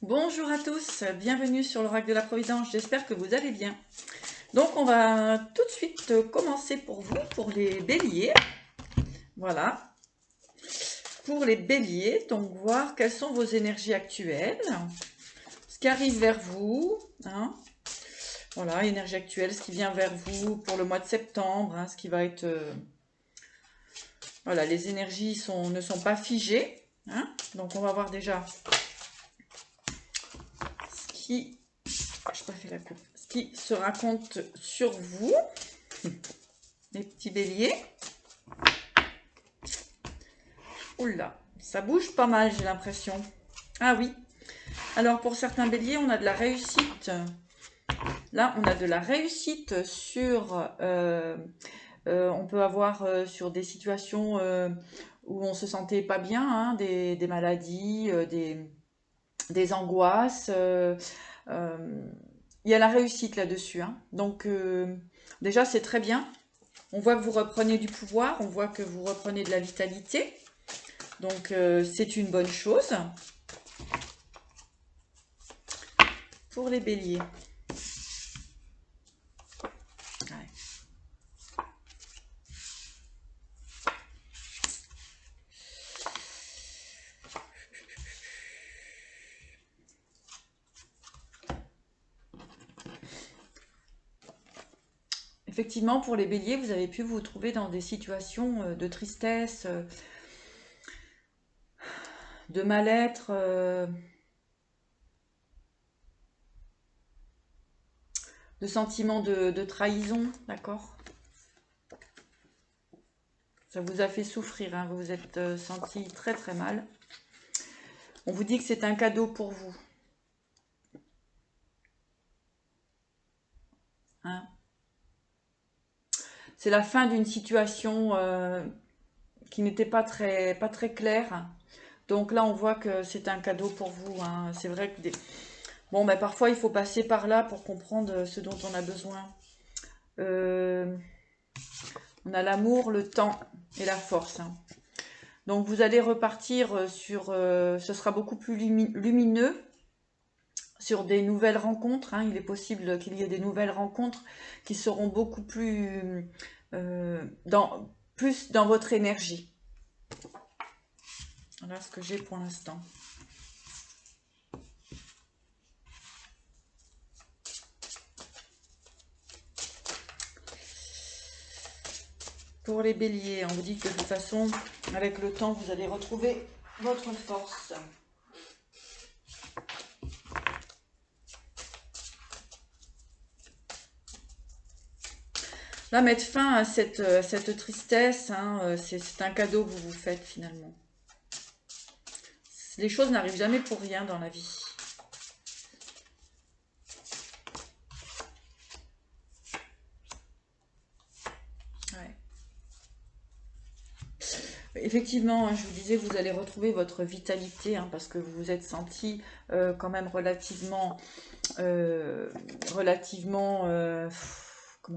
Bonjour à tous, bienvenue sur l'Oracle de la Providence, j'espère que vous allez bien. Donc on va tout de suite commencer pour vous, pour les béliers. Voilà, pour les béliers, donc voir quelles sont vos énergies actuelles, ce qui arrive vers vous, hein. Voilà, énergie actuelle, ce qui vient vers vous pour le mois de septembre, hein, ce qui va être... voilà, les énergies ne sont pas figées, hein. Donc on va voir déjà ce qui se raconte sur vous, les petits béliers. Oula, ça bouge pas mal, j'ai l'impression. Ah oui. Alors pour certains béliers, on a de la réussite. Là, on a de la réussite sur... on peut avoir sur des situations où on se sentait pas bien, hein, des maladies, des angoisses. Il y a la réussite là-dessus, hein. Donc déjà, c'est très bien. On voit que vous reprenez du pouvoir, on voit que vous reprenez de la vitalité. Donc c'est une bonne chose. Pour les béliers. Ouais. Effectivement, pour les béliers, vous avez pu vous trouver dans des situations de tristesse, de mal-être, de sentiments de trahison, d'accord? Ça vous a fait souffrir, hein, vous vous êtes senti très très mal. On vous dit que c'est un cadeau pour vous. Hein? C'est la fin d'une situation qui n'était pas très claire. Donc là, on voit que c'est un cadeau pour vous, hein. C'est vrai que bon, ben, parfois, il faut passer par là pour comprendre ce dont on a besoin. On a l'amour, le temps et la force, hein. Donc, vous allez repartir sur... ce sera beaucoup plus lumineux sur des nouvelles rencontres, hein. Il est possible qu'il y ait des nouvelles rencontres qui seront beaucoup plus... plus dans votre énergie. Voilà ce que j'ai pour l'instant. Pour les béliers, on vous dit que de toute façon, avec le temps, vous allez retrouver votre force. Là, mettre fin à cette tristesse, hein, c'est un cadeau que vous vous faites finalement. Les choses n'arrivent jamais pour rien dans la vie. Ouais. Effectivement, hein, je vous disais, vous allez retrouver votre vitalité, hein, parce que vous vous êtes senti quand même relativement, comment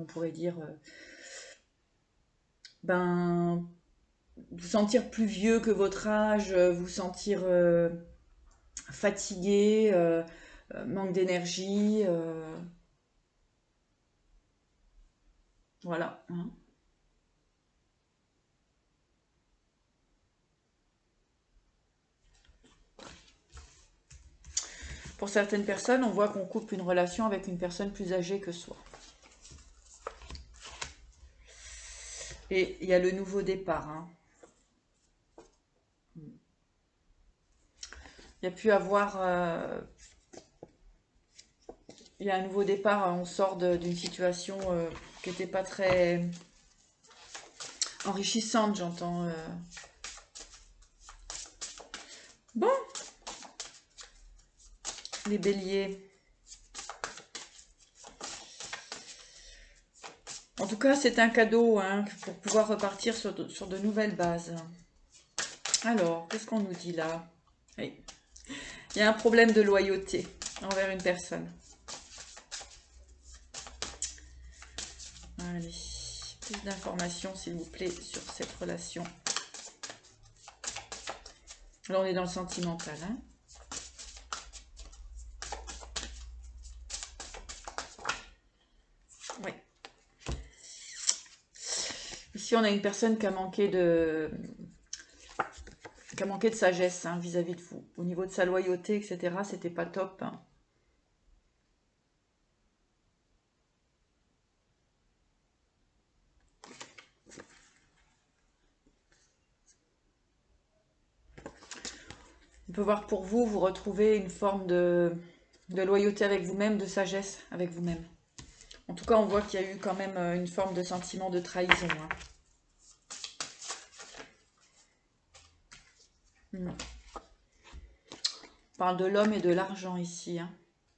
on pourrait dire, ben, vous sentir plus vieux que votre âge, vous sentir fatigué, manque d'énergie, voilà, hein. Pour certaines personnes, on voit qu'on coupe une relation avec une personne plus âgée que soi. Et il y a le nouveau départ, hein. Il y a pu avoir... il y a un nouveau départ, on sort d'une situation qui n'était pas très enrichissante, j'entends. Bon, les béliers. En tout cas, c'est un cadeau, hein, pour pouvoir repartir sur de nouvelles bases. Alors, qu'est-ce qu'on nous dit là? Oui. Il y a un problème de loyauté envers une personne. Allez, plus d'informations, s'il vous plaît, sur cette relation. Là, on est dans le sentimental, hein. Ici, on a une personne qui a manqué de sagesse hein, vis-à-vis de vous. Au niveau de sa loyauté, etc., c'était pas top. Hein. On peut voir pour vous, vous retrouvez une forme de loyauté avec vous-même, de sagesse avec vous-même. En tout cas, on voit qu'il y a eu quand même une forme de sentiment de trahison. Hein. On parle de l'homme et de l'argent ici. Hein.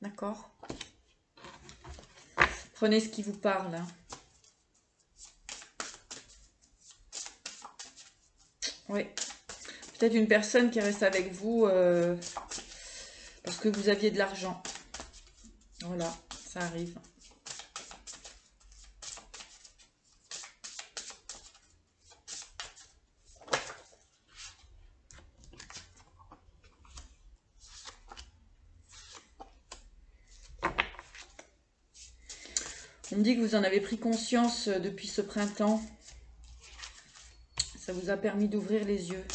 D'accord? Prenez ce qui vous parle. Hein. Oui. Peut-être une personne qui reste avec vous parce que vous aviez de l'argent. Voilà, ça arrive. On me dit que vous en avez pris conscience depuis ce printemps. Ça vous a permis d'ouvrir les yeux.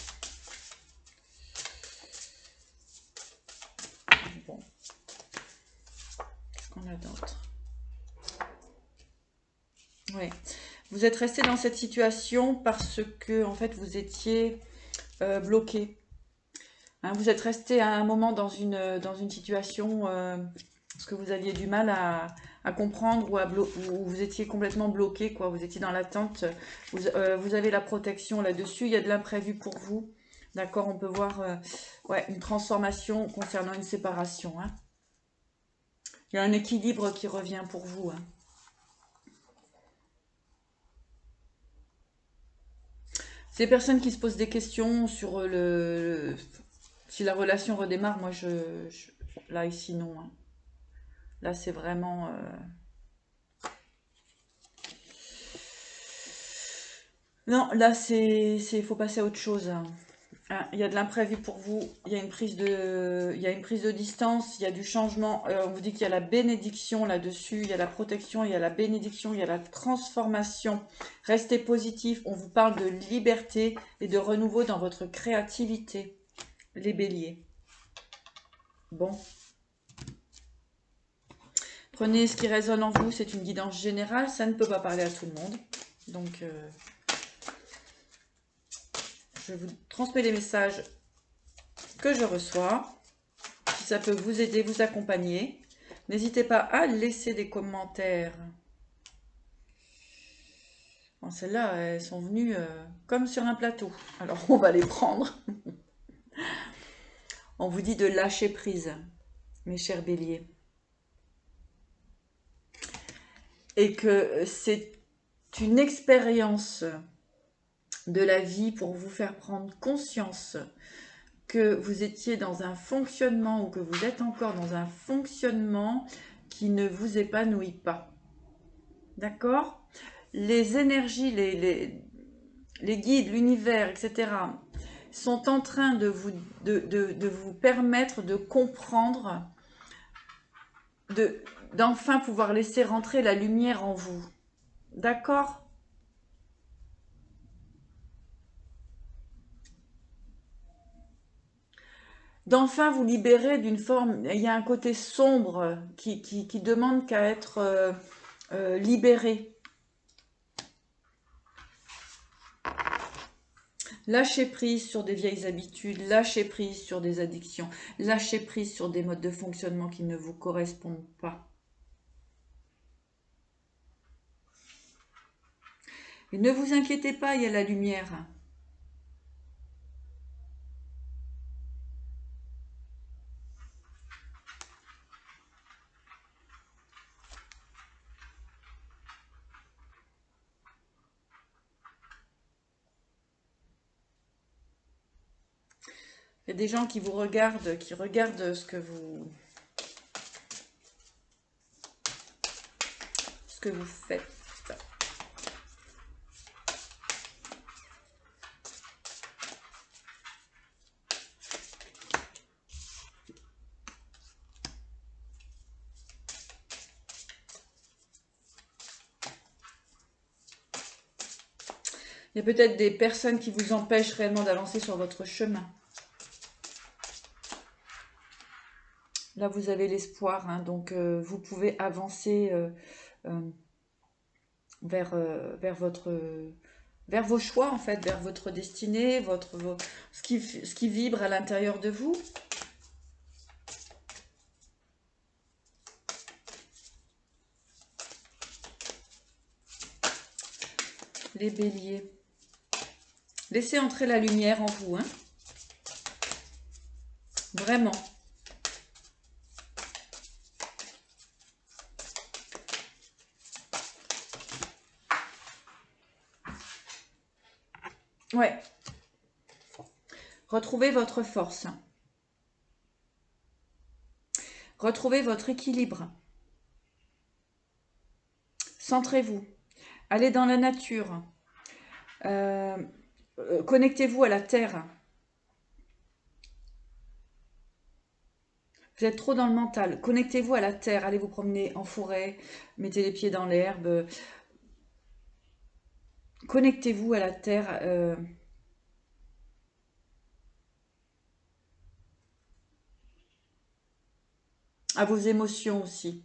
Bon. Qu'est-ce qu'on a d'autre? Oui. Vous êtes resté dans cette situation parce que, en fait, vous étiez bloqué. Hein, vous êtes resté à un moment dans une situation parce que vous aviez du mal à comprendre ou vous étiez complètement bloqué, quoi. Vous étiez dans l'attente. Vous avez la protection là-dessus. Il y a de l'imprévu pour vous. D'accord, on peut voir ouais, une transformation concernant une séparation. Hein. Il y a un équilibre qui revient pour vous. Hein. Ces personnes qui se posent des questions sur si la relation redémarre, moi là ici non. Hein. Là c'est vraiment non, là faut passer à autre chose. Hein. Hein, il y a de l'imprévu pour vous, il y a une prise de distance, il y a du changement. On vous dit qu'il y a la bénédiction là-dessus, il y a la protection, il y a la bénédiction, il y a la transformation. Restez positif, on vous parle de liberté et de renouveau dans votre créativité, les béliers. Bon. Prenez ce qui résonne en vous, c'est une guidance générale, ça ne peut pas parler à tout le monde. Donc, je vous transmets les messages que je reçois. Si ça peut vous aider, vous accompagner. N'hésitez pas à laisser des commentaires. Bon, celles-là, elles sont venues comme sur un plateau. Alors, on va les prendre. On vous dit de lâcher prise, mes chers béliers. Et que c'est une expérience de la vie pour vous faire prendre conscience que vous étiez dans un fonctionnement ou que vous êtes encore dans un fonctionnement qui ne vous épanouit pas. D'accord? Les énergies, les guides, l'univers, etc. sont en train de vous permettre de comprendre, d'enfin pouvoir laisser rentrer la lumière en vous. D'accord? D'enfin vous libérer d'une forme, il y a un côté sombre qui demande qu'à être libéré. Lâcher prise sur des vieilles habitudes, lâcher prise sur des addictions, lâcher prise sur des modes de fonctionnement qui ne vous correspondent pas. Et ne vous inquiétez pas, il y a la lumière. Il y a des gens qui vous regardent, qui regardent ce que vous faites. Il y a peut-être des personnes qui vous empêchent réellement d'avancer sur votre chemin. Là, vous avez l'espoir, hein, donc vous pouvez avancer vers vos choix, en fait, vers votre destinée, ce qui vibre à l'intérieur de vous. Les béliers. Laissez entrer la lumière en vous, hein. Vraiment. Ouais. Retrouvez votre force. Retrouvez votre équilibre. Centrez-vous. Allez dans la nature. Connectez-vous à la terre. Vous êtes trop dans le mental. Connectez-vous à la terre. Allez vous promener en forêt. Mettez les pieds dans l'herbe. Connectez-vous à la terre. À vos émotions aussi.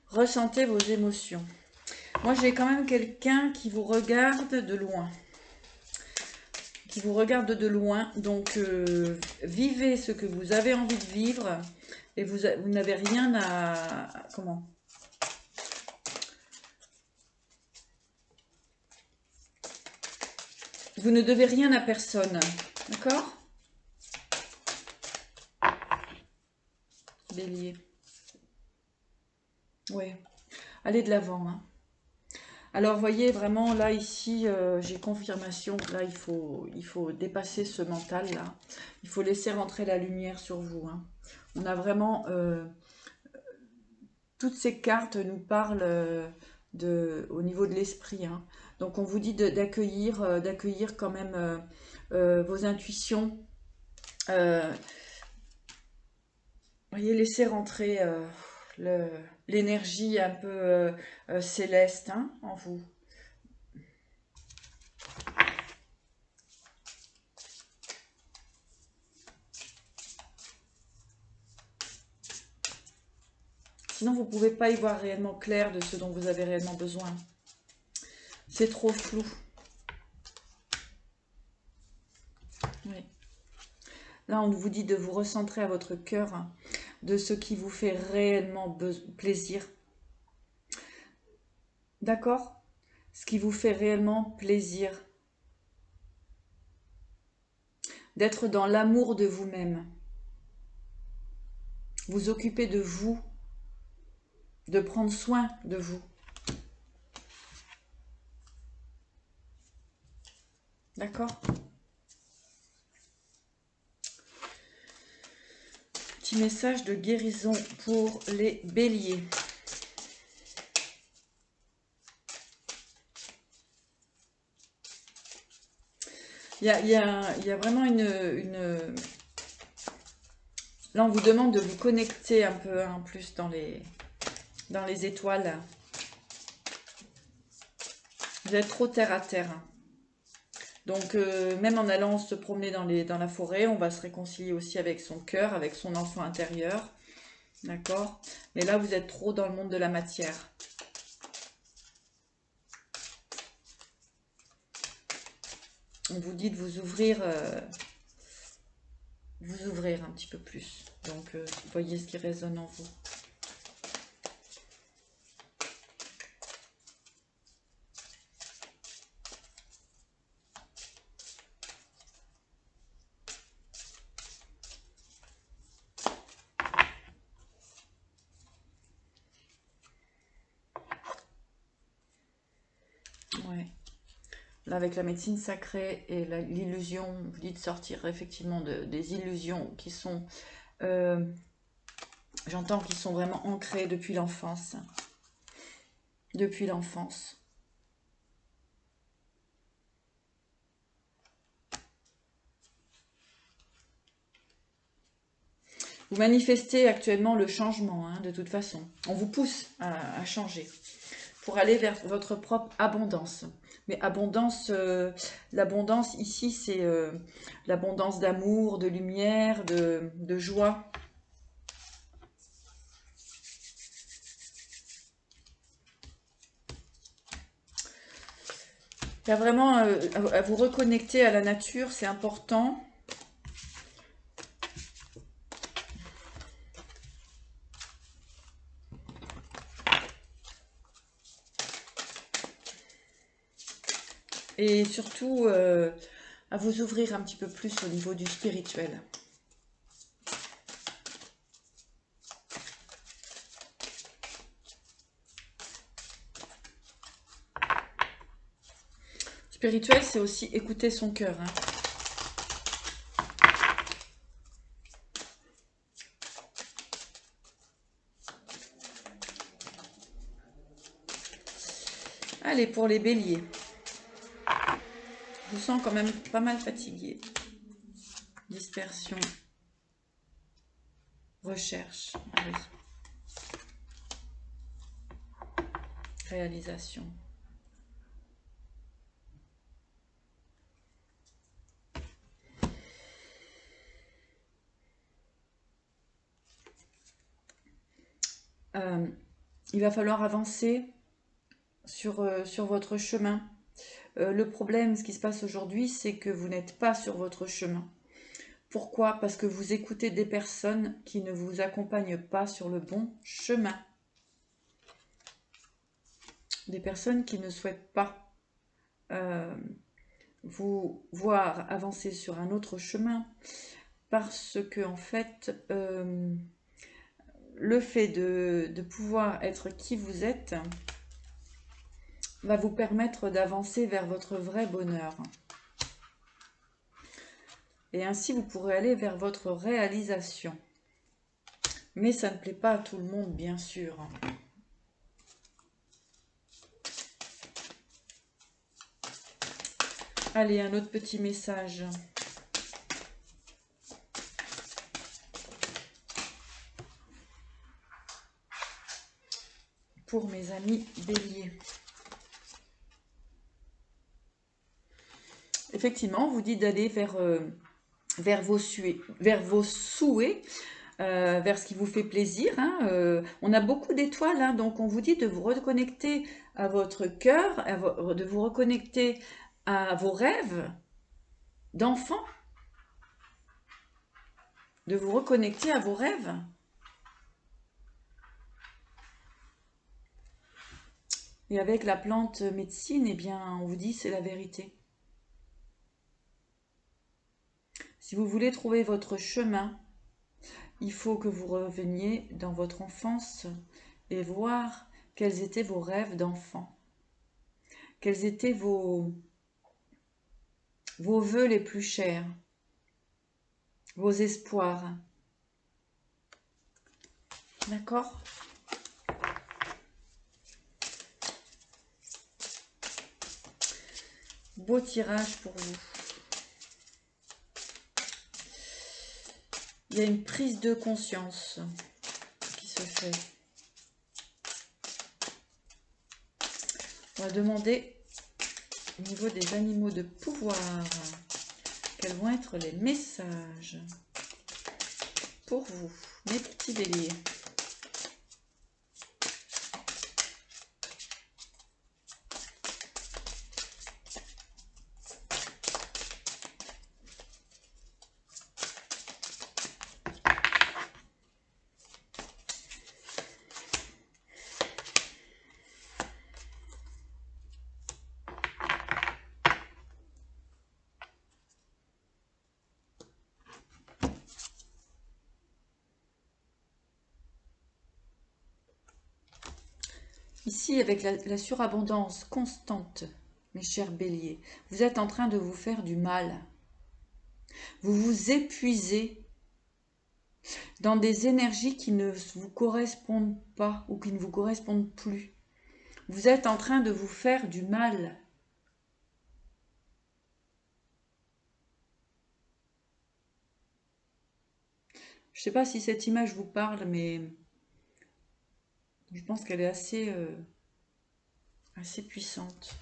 Ressentez vos émotions. Moi, j'ai quand même quelqu'un qui vous regarde de loin. Qui vous regarde de loin. Donc, vivez ce que vous avez envie de vivre. Et vous n'avez rien à... Comment ? Vous ne devez rien à personne. D'accord ? Bélier. Oui. Allez de l'avant, hein. Alors, voyez, vraiment, là, ici, j'ai confirmation. Là, il faut dépasser ce mental-là. Il faut laisser rentrer la lumière sur vous, hein. On a vraiment... toutes ces cartes nous parlent au niveau de l'esprit, hein. Donc, on vous dit d'accueillir quand même vos intuitions. Voyez, laissez rentrer l'énergie un peu céleste, hein, en vous. Sinon, vous ne pouvez pas y voir réellement clair de ce dont vous avez réellement besoin. C'est trop flou. Oui. Là, on vous dit de vous recentrer à votre cœur, hein, de ce qui vous fait réellement plaisir. D'accord ? Ce qui vous fait réellement plaisir. D'être dans l'amour de vous-même. Vous occuper de vous. De prendre soin de vous. D'accord ? Petit message de guérison pour les béliers. Il y a vraiment une... Là, on vous demande de vous connecter un peu en plus dans les étoiles. Vous êtes trop terre à terre. Donc, même en allant se promener dans la forêt, on va se réconcilier aussi avec son cœur, avec son enfant intérieur. D'accord ? Mais là, vous êtes trop dans le monde de la matière. On vous dit de vous ouvrir un petit peu plus. Donc, voyez ce qui résonne en vous. Ouais. Là, avec la médecine sacrée et l'illusion, on vous dit de sortir effectivement des illusions qui sont, j'entends, qui sont vraiment ancrées depuis l'enfance. Depuis l'enfance. Vous manifestez actuellement le changement, hein, de toute façon. On vous pousse à changer. pour aller vers votre propre abondance. Mais abondance, l'abondance ici, c'est l'abondance d'amour, de lumière, de joie. Il y a vraiment à vous reconnecter à la nature, c'est important. Et surtout, à vous ouvrir un petit peu plus au niveau du spirituel. Spirituel, c'est aussi écouter son cœur. Hein. Allez, pour les béliers. Je vous sens quand même pas mal fatigué. Dispersion. Recherche. Ah oui. Réalisation. Il va falloir avancer sur votre chemin. Le problème, ce qui se passe aujourd'hui, c'est que vous n'êtes pas sur votre chemin. Pourquoi? Parce que vous écoutez des personnes qui ne vous accompagnent pas sur le bon chemin. Des personnes qui ne souhaitent pas vous voir avancer sur un autre chemin. Parce que, en fait, le fait de pouvoir être qui vous êtes va vous permettre d'avancer vers votre vrai bonheur. Et ainsi, vous pourrez aller vers votre réalisation. Mais ça ne plaît pas à tout le monde, bien sûr. Allez, un autre petit message. Pour mes amis béliers. Effectivement, on vous dit d'aller vers vos souhaits, vers ce qui vous fait plaisir. Hein. On a beaucoup d'étoiles, hein, donc on vous dit de vous reconnecter à votre cœur, de vous reconnecter à vos rêves d'enfant, de vous reconnecter à vos rêves. Et avec la plante médecine, eh bien, on vous dit c'est la vérité. Si vous voulez trouver votre chemin, il faut que vous reveniez dans votre enfance et voir quels étaient vos rêves d'enfant. Quels étaient vos vœux les plus chers, vos espoirs. D'accord ? Beau tirage pour vous. Il y a une prise de conscience qui se fait. On va demander au niveau des animaux de pouvoir, quels vont être les messages pour vous, mes petits béliers. Ici, avec la surabondance constante, mes chers béliers, vous êtes en train de vous faire du mal. Vous vous épuisez dans des énergies qui ne vous correspondent pas ou qui ne vous correspondent plus. Vous êtes en train de vous faire du mal. Je ne sais pas si cette image vous parle, mais je pense qu'elle est assez assez puissante.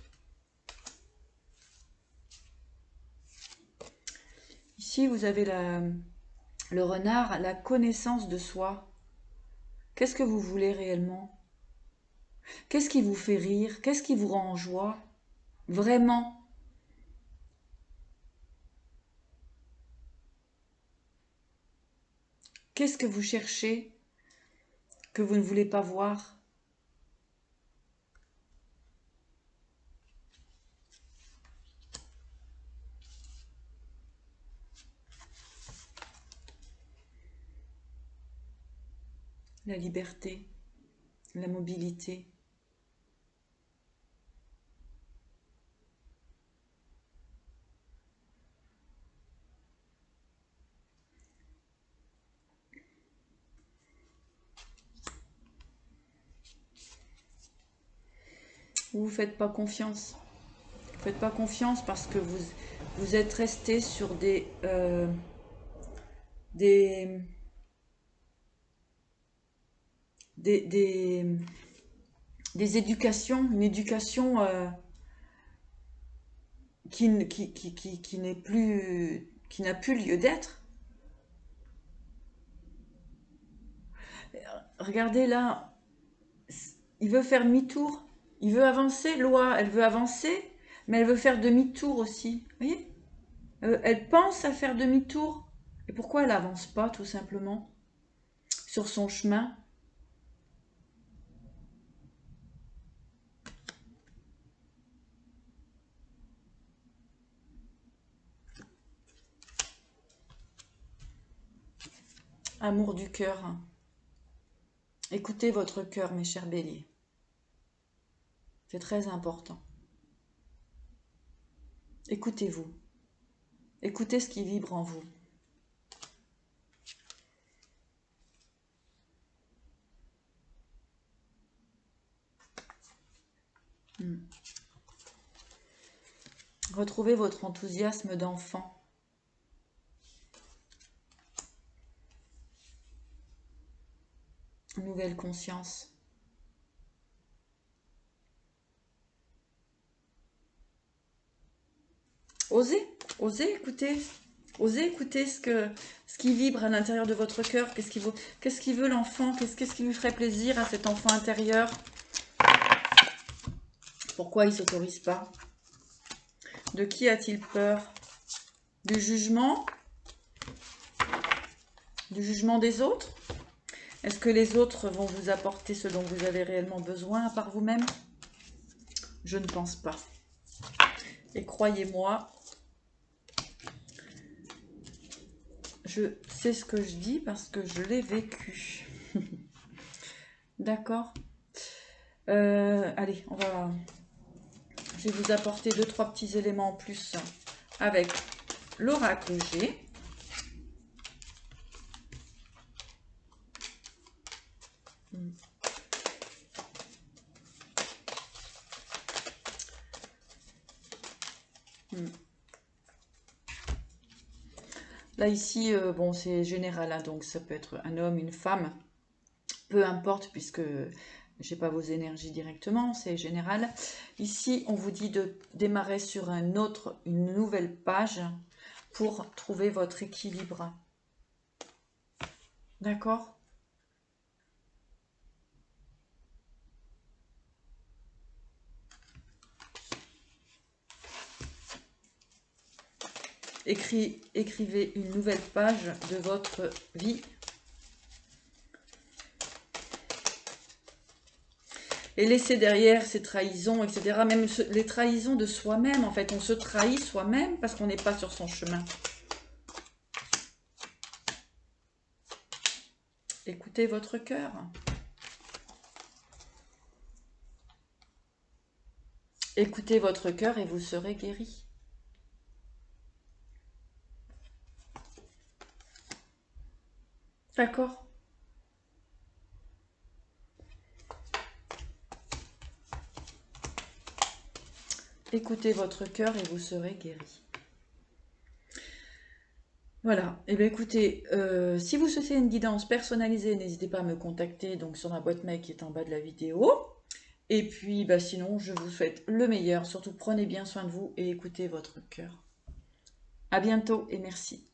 Ici, vous avez le renard, la connaissance de soi. Qu'est-ce que vous voulez réellement? Qu'est-ce qui vous fait rire? Qu'est-ce qui vous rend en joie? Vraiment? Qu'est-ce que vous cherchez que vous ne voulez pas voir? La liberté, la mobilité. Vous ne faites pas confiance. Vous ne faites pas confiance parce que vous êtes resté sur des, des éducations, une éducation qui n'est plus, qui n'a plus lieu d'être. Regardez là, il veut faire demi-tour, il veut avancer, Loa, elle veut avancer, mais elle veut faire demi-tour aussi. Vous voyez, elle pense à faire demi-tour. Et pourquoi elle n'avance pas tout simplement sur son chemin? Amour du cœur. Écoutez votre cœur, mes chers béliers. C'est très important. Écoutez-vous. Écoutez ce qui vibre en vous. Retrouvez votre enthousiasme d'enfant. Nouvelle conscience. Osez écouter ce qui vibre à l'intérieur de votre cœur. Qu'est-ce qu'il veut l'enfant? Qu'est-ce qui lui ferait plaisir à cet enfant intérieur? Pourquoi il ne s'autorise pas? De qui a-t-il peur? Du jugement? Du jugement des autres? Est-ce que les autres vont vous apporter ce dont vous avez réellement besoin à part vous-même? Je ne pense pas. Et croyez-moi, je sais ce que je dis parce que je l'ai vécu. D'accord? Allez, je vais vous apporter 2-3 petits éléments en plus avec l'oracle G. Là ici, bon c'est général, hein, donc ça peut être un homme, une femme, peu importe puisque j'ai pas vos énergies directement, c'est général. Ici, on vous dit de démarrer sur une nouvelle page pour trouver votre équilibre. D'accord? Écrivez une nouvelle page de votre vie. Et laissez derrière ces trahisons, etc. Même les trahisons de soi-même, en fait. On se trahit soi-même parce qu'on n'est pas sur son chemin. Écoutez votre cœur. Écoutez votre cœur et vous serez guéri. D'accord? Écoutez votre cœur et vous serez guéri. Voilà. Et bien écoutez, si vous souhaitez une guidance personnalisée, n'hésitez pas à me contacter donc sur ma boîte mail qui est en bas de la vidéo. Et puis, bah, sinon, je vous souhaite le meilleur. Surtout, prenez bien soin de vous et écoutez votre cœur. À bientôt et merci.